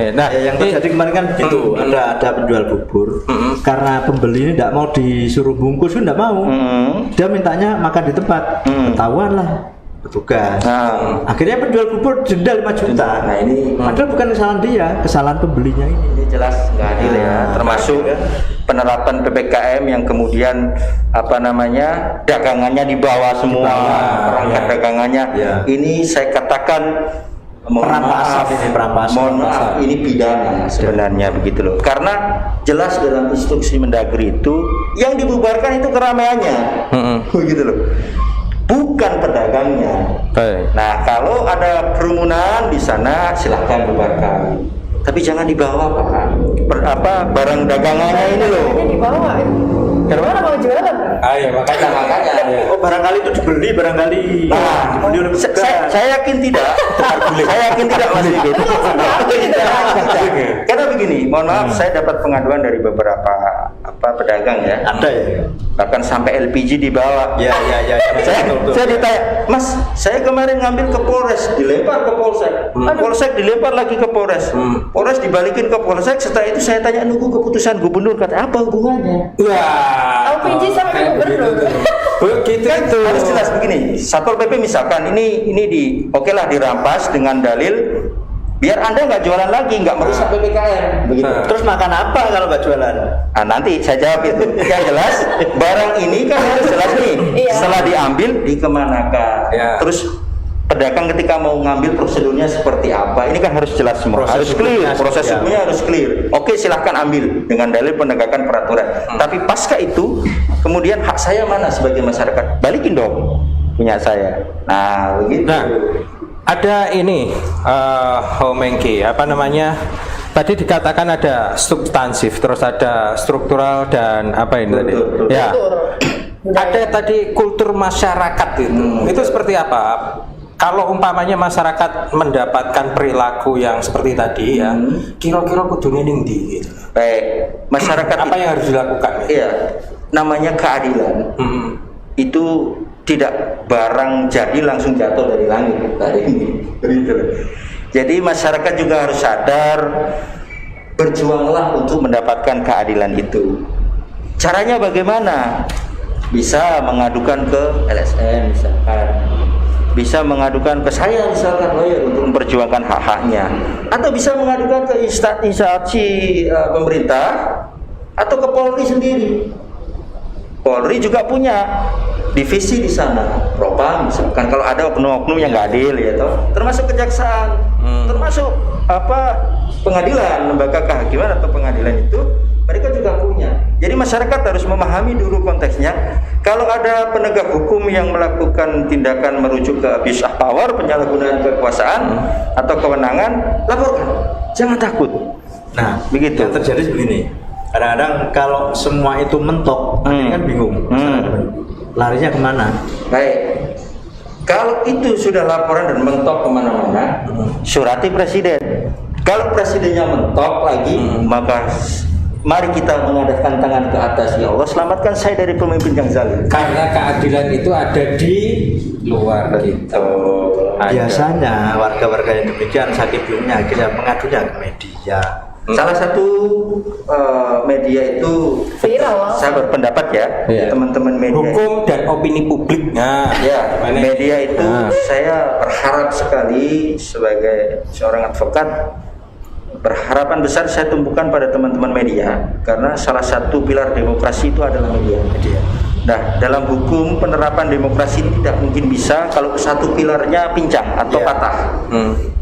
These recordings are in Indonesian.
Nah, yang terjadi kemarin kan begitu, ada penjual bubur, karena pembeli ini tidak mau disuruh bungkus, tidak mau, dia mintanya makan di tempat, ketahuan lah petugas. Akhirnya penjual bubur denda 5 juta. Nah ini padahal bukan kesalahan dia, kesalahan pembelinya ini. Ini jelas nggak adil ya, termasuk penerapan PPKM yang kemudian dagangannya dibawa semua, perangkat dagangannya. Ini saya katakan mohon maaf, ini pidana sebenarnya begitu loh. Karena jelas dalam instruksi Mendagri itu yang dibubarkan itu keramaiannya, begitu loh, bukan pedagangnya. Nah, kalau ada kerumunan di sana silahkan bubarkan, tapi jangan dibawa barang dagangannya ini loh. Dibawa. Gimana mau jualan? Makanya. Oh, barangkali itu dibeli, barangkali. Dibeli oleh petugas. Saya yakin tidak. Saya yakin tidak Mas Dikit. Karena begini, mohon maaf, saya dapat pengaduan dari beberapa pedagang ya. Ada ya. Bahkan sampai LPG dibawa. Ya. Saya ditanya, Mas, saya kemarin ngambil ke Polres, dilempar ke Polsek. Polsek dilempar lagi ke Polres. Polres dibalikin ke Polsek. Setelah itu saya tanya, nunggu keputusan gubernur. Kata apa hubungannya? LPG sama gubernur. Begitu kan itu. Harus jelas begini. Satpol PP misalkan ini okelah dirampas dengan dalil biar Anda nggak jualan lagi, nggak merusak PPKM. Begitu. Terus makan apa kalau nggak jualan? Nanti saya jawab itu. Yang jelas barang ini kan harus jelas nih. Setelah diambil dikemanakan. Terus pedagang ketika mau ngambil prosedurnya seperti apa, ini kan harus jelas semua, harus clear, proses hukumnya harus clear. Oke, silahkan ambil dengan dalil penegakan peraturan. Tapi pasca itu kemudian hak saya mana sebagai masyarakat, balikin dong punya saya. Nah begitu. Nah, ada ini Homengki, tadi dikatakan ada substansif, terus ada struktural dan apa ini tadi? Ya. Ada tadi kultur masyarakat itu seperti apa? Kalau umpamanya masyarakat mendapatkan perilaku yang seperti tadi ya, kira-kira kudunya ning ndi gitu. Baik, masyarakat apa yang harus dilakukan? Iya, namanya keadilan. Itu tidak barang jadi langsung jatuh dari langit. Jadi masyarakat juga harus sadar, berjuanglah untuk mendapatkan keadilan itu. Caranya bagaimana? Bisa mengadukan ke LSM misalkan, bisa mengadukan ke saya misalkan lawyer untuk memperjuangkan hak-haknya, atau bisa mengadukan ke instansi pemerintah atau ke Polri sendiri. Polri juga punya divisi di sana, Propam misalkan, kalau ada oknum-oknum yang nggak adil ya toh, termasuk kejaksaan, termasuk pengadilan, lembaga kehakiman atau pengadilan itu mereka juga punya. Jadi masyarakat harus memahami dulu konteksnya. Kalau ada penegak hukum yang melakukan tindakan merujuk ke abuse of power, penyalahgunaan kekuasaan atau kewenangan, laporkan, jangan takut. Nah, begitu. Yang terjadi begini, kadang-kadang kalau semua itu mentok, kan bingung, larinya kemana? Baik, kalau itu sudah laporan dan mentok kemana-mana, surati presiden. Kalau presidennya mentok lagi, maka mari kita mengadakan tangan ke atas, ya Allah selamatkan saya dari pemimpin yang zalim. Karena keadilan itu ada di luar gitu. Biasanya warga-warga yang demikian sakit bingungnya akhirnya mengadunya ke media. Salah satu media itu viral. Saya berpendapat ya, teman-teman media. Hukum dan opini publik. Media itu saya berharap sekali sebagai seorang advokat. Berharapan besar saya tumpukan pada teman-teman media, karena salah satu pilar demokrasi itu adalah media. Nah, dalam hukum penerapan demokrasi tidak mungkin bisa kalau satu pilarnya pincang atau patah.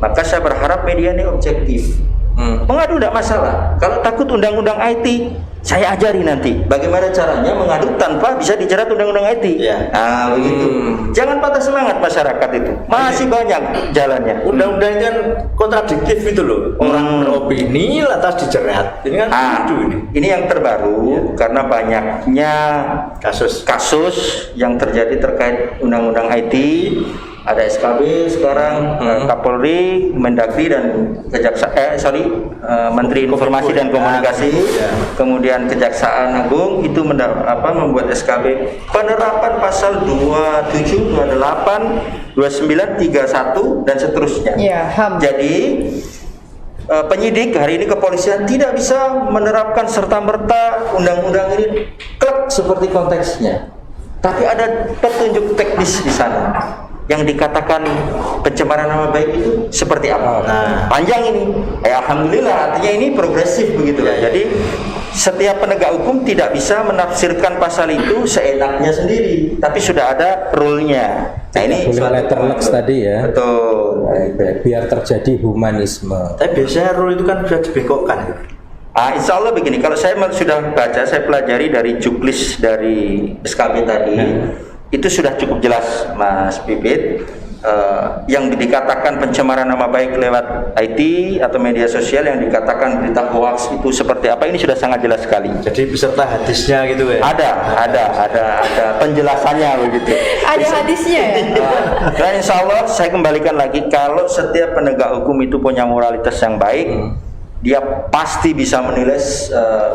Maka saya berharap media ini objektif. Mengadu tidak masalah. Kalau takut undang-undang IT, saya ajari nanti bagaimana caranya mengadu tanpa bisa dijerat undang-undang IT. Nah, begitu. Jangan patah semangat masyarakat itu. Masih banyak jalannya. Undang-undangnya kan kontradiktif itu loh. Orang beropini lantas dijerat. Ini kan ini yang terbaru karena banyaknya kasus yang terjadi terkait undang-undang IT. Ada SKB sekarang, Kapolri, Mendagri dan Menteri Informasi dan Komunikasi, kemudian Kejaksaan Agung itu membuat SKB penerapan pasal 27, 28, 29, 31 dan seterusnya. HAM. Jadi penyidik hari ini kepolisian tidak bisa menerapkan serta-merta undang-undang ini klek seperti konteksnya. Tapi ada petunjuk teknis di sana yang dikatakan pencemaran nama baik itu seperti apa. Panjang ini. Alhamdulillah artinya ini progresif begitu kan. Jadi setiap penegak hukum tidak bisa menafsirkan pasal itu seenaknya sendiri, tapi sudah ada rule-nya. Nah, ini boleh letterlux tadi ya. Betul. Biar terjadi humanisme. Tapi biasanya rule itu kan bisa dibengkokkan. Insya Allah begini, kalau saya sudah baca, saya pelajari dari juklis dari SKB tadi, itu sudah cukup jelas, Mas Pipit. Yang dikatakan pencemaran nama baik lewat IT atau media sosial, yang dikatakan berita hoax itu seperti apa, ini sudah sangat jelas sekali. Jadi beserta hadisnya gitu ya? Ada penjelasannya begitu. Ada hadisnya ya? Dan insya Allah saya kembalikan lagi, kalau setiap penegak hukum itu punya moralitas yang baik, dia pasti bisa menilai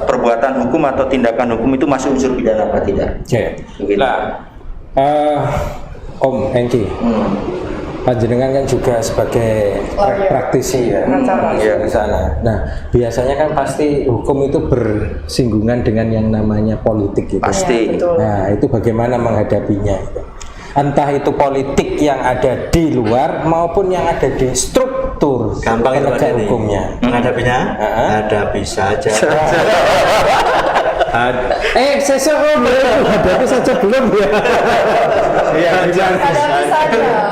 perbuatan hukum atau tindakan hukum itu masuk unsur pidana apa tidak. Oke. Nah, Om Hengki, panjenengan kan juga sebagai praktisi ya di sana. Nah, biasanya kan pasti hukum itu bersinggungan dengan yang namanya politik gitu. Pasti. Ya, nah, itu bagaimana menghadapinya itu? Entah itu politik yang ada di luar maupun yang ada di struktur gampang itu penegak hukumnya. Menghadapinya? Hadapi saja. Saya hadapi saja belum ya.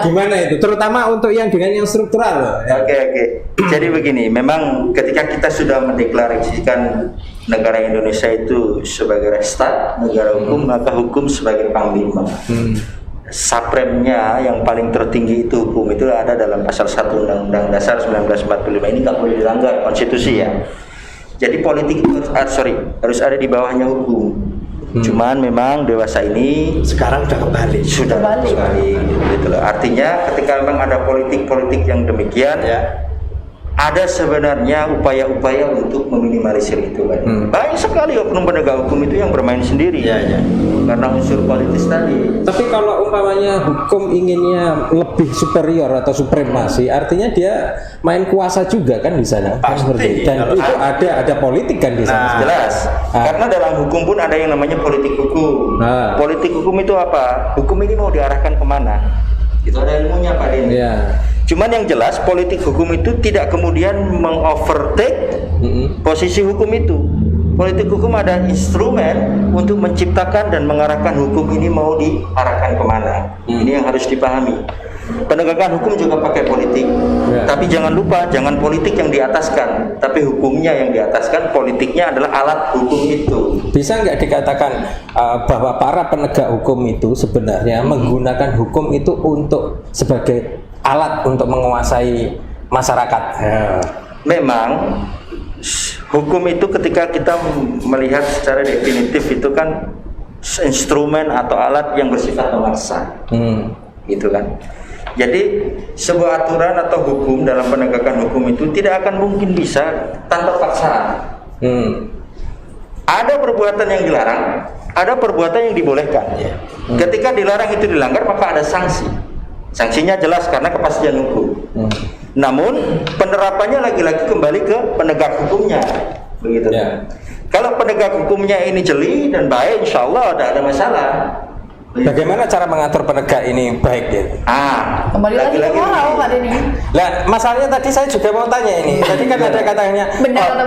Gimana itu? Terutama untuk yang dengan yang struktural. Oke. Jadi begini, memang ketika kita sudah mendeklarasikan negara Indonesia itu sebagai Restat, negara hukum, maka hukum sebagai panglima. Supremnya yang paling tertinggi itu hukum, itu ada dalam pasal 1 Undang-Undang Dasar 1945. Ini nggak boleh dilanggar, konstitusi ya. Jadi politik itu harus ada di bawahnya hukum. Cuman memang dewasa ini sekarang sudah kembali gitu loh. Artinya ketika memang ada politik yang demikian ya, ada sebenarnya upaya-upaya untuk meminimalisir itu kan. Banyak sekali oknum penegak hukum itu yang bermain sendiri karena unsur politis tadi. Tapi kalau umpamanya hukum inginnya lebih superior atau supremasi, artinya dia main kuasa juga kan di sana. Pasti. Dan itu ada politik kan di sana. Jelas. Karena dalam hukum pun ada yang namanya politik hukum. Politik hukum itu apa? Hukum ini mau diarahkan kemana? Itu ada ilmunya Pak Denny. Cuman yang jelas politik hukum itu tidak kemudian mengovertake posisi hukum itu. Politik hukum ada instrumen untuk menciptakan dan mengarahkan hukum ini mau diarahkan kemana. Ini yang harus dipahami. Penegakan hukum juga pakai politik. Tapi jangan lupa, jangan politik yang diataskan, tapi hukumnya yang diataskan. Politiknya adalah alat hukum itu. Bisa nggak dikatakan bahwa para penegak hukum itu sebenarnya menggunakan hukum itu untuk sebagai alat untuk menguasai masyarakat? Memang hukum itu ketika kita melihat secara definitif itu kan instrumen atau alat yang bersifat memaksa, gitu kan. Jadi sebuah aturan atau hukum dalam penegakan hukum itu tidak akan mungkin bisa tanpa paksaan. Ada perbuatan yang dilarang, ada perbuatan yang dibolehkan. Ketika dilarang itu dilanggar, maka ada sanksi. Sanksinya jelas karena kepastian hukum. Namun penerapannya lagi-lagi kembali ke penegak hukumnya, begitu. Kalau penegak hukumnya ini jeli dan baik, insya Allah tidak ada masalah. Bagaimana cara mengatur penegak ini baik ya? Kembali lagi ke moral Pak Denny. Lah masalahnya tadi saya juga mau tanya ini. Tadi kan ada katanya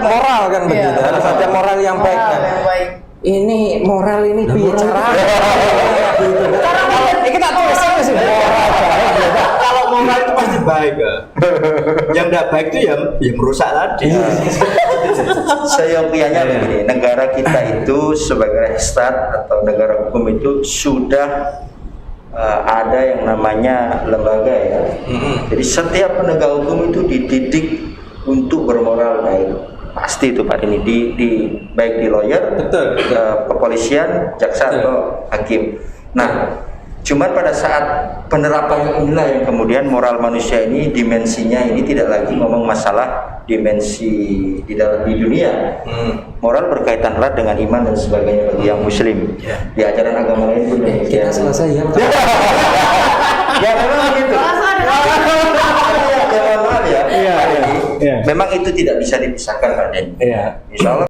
moral kan begitu. Harus ada moral yang baik. Ini moral ini bicara. Kita tulis sih moral. Kalau moral itu pasti baik kan. Yang tidak baik itu ya merusak tadi. Seyogianya begini, negara kita itu sebagai Restat atau negara hukum itu sudah ada yang namanya lembaga ya. Jadi setiap penegak hukum itu dididik untuk bermoral baik. Pasti itu Pak ini baik di lawyer, kepolisian, jaksa atau hakim. Nah, cuman pada saat penerapannya inilah yang kemudian moral manusia ini dimensinya ini tidak lagi ngomong masalah dimensi di dunia. Moral berkaitan erat dengan iman dan sebagainya bagi yang muslim. Di ajaran agama lain pun demikian. Kita selesai ya. Ya memang gitu. Ya, mohon maaf ya. Iya. Memang itu tidak bisa dipisahkan Pak Den. Iya. Insya Allah